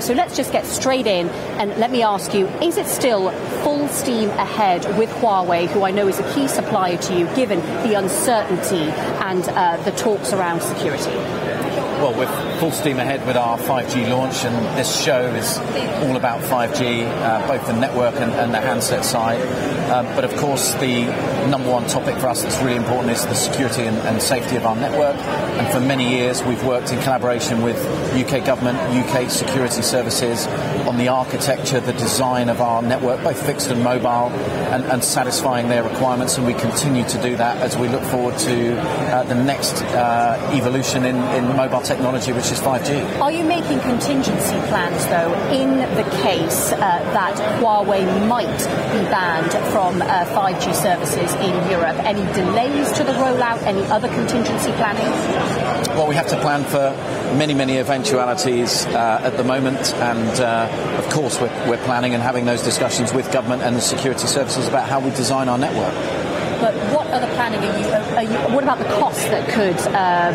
So let's just get straight in and let me ask you, is it still full steam ahead with Huawei, who I know is a key supplier to you, given the uncertainty and the talks around security? Well, we're full steam ahead with our 5G launch, and this show is all about 5G, both the network and the handset side. But of course, the number one topic for us that's really important is the security and safety of our network. And for many years, we've worked in collaboration with UK government, UK security services on the architecture, the design of our network, both fixed and mobile, and satisfying their requirements. And we continue to do that as we look forward to the next evolution in mobile technology, which is 5G. Are you making contingency plans, though, in the case that Huawei might be banned from 5G services in Europe? Any delays to the rollout? Any other contingency planning? Well, we have to plan for many, many eventualities at the moment, and of course we're planning and having those discussions with government and the security services about how we design our network. But what other planning are you what about the costs that could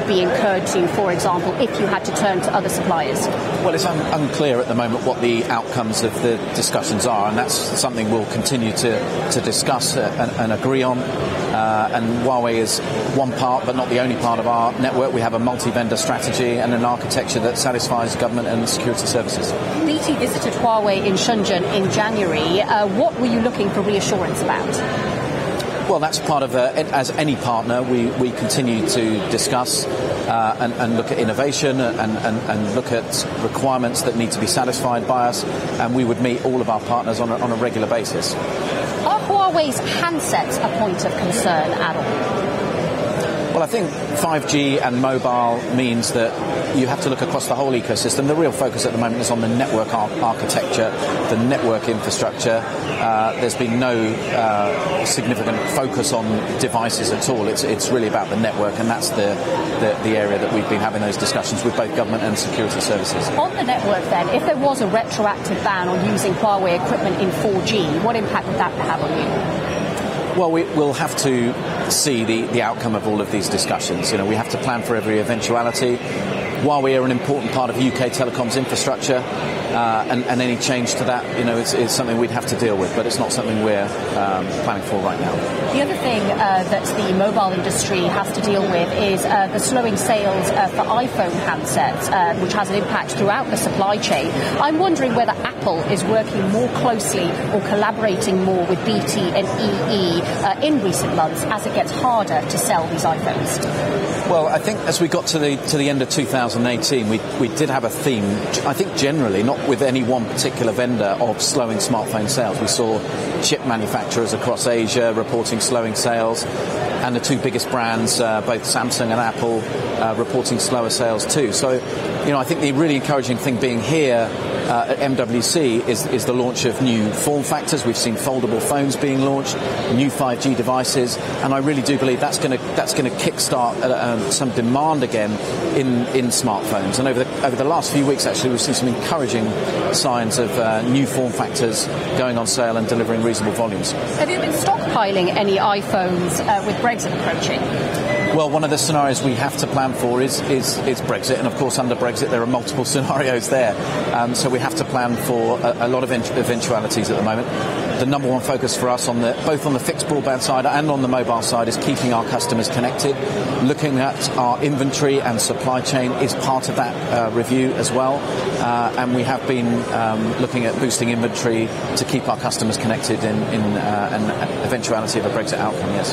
be incurred to you, for example, if you had to turn to other suppliers? Well, it's unclear at the moment what the outcomes of the discussions are, and that's something we'll continue to discuss and agree on. And Huawei is one part, but not the only part of our network. We have a multi-vendor strategy and an architecture that satisfies government and security services. BT visited Huawei in Shenzhen in January. What were you looking for reassurance about? Well, that's part of as any partner, we continue to discuss and look at innovation and look at requirements that need to be satisfied by us, and we would meet all of our partners on a regular basis. Are Huawei's handsets a point of concern at all? Well, I think 5G and mobile means that you have to look across the whole ecosystem. The real focus at the moment is on the network architecture, the network infrastructure. There's been no significant focus on devices at all. It's really about the network, and that's the area that we've been having those discussions with both government and security services. On the network then, if there was a retroactive ban on using Huawei equipment in 4G, what impact would that have on you? Well, we'll have to see the outcome of all of these discussions. You know, we have to plan for every eventuality. Huawei are an important part of UK telecoms infrastructure, and any change to that, you know, is something we'd have to deal with, but it's not something we're planning for right now. The other thing that the mobile industry has to deal with is the slowing sales for iPhone handsets, which has an impact throughout the supply chain. I'm wondering whether Apple is working more closely or collaborating more with BT and EE in recent months as it gets harder to sell these iPhones. Well, I think as we got to the end of 2018, we did have a theme, I think generally, not with any one particular vendor, of slowing smartphone sales. We saw chip manufacturers across Asia reporting slowing sales, and the two biggest brands, both Samsung and Apple, reporting slower sales too. So, you know, I think the really encouraging thing being here at MWC is the launch of new form factors. We've seen foldable phones being launched, new 5G devices, and I really do believe that's going to kickstart some demand again in smartphones. And over the last few weeks, actually, we've seen some encouraging signs of new form factors going on sale and delivering reasonable volumes. Have you been stockpiling any iPhones with Brexit approaching? Well, one of the scenarios we have to plan for is Brexit, and of course under Brexit there are multiple scenarios there. So we have to plan for a lot of eventualities at the moment. The number one focus for us both on the fixed broadband side and on the mobile side is keeping our customers connected. Looking at our inventory and supply chain is part of that review as well, and we have been looking at boosting inventory to keep our customers connected in an eventuality of a Brexit outcome. Yes.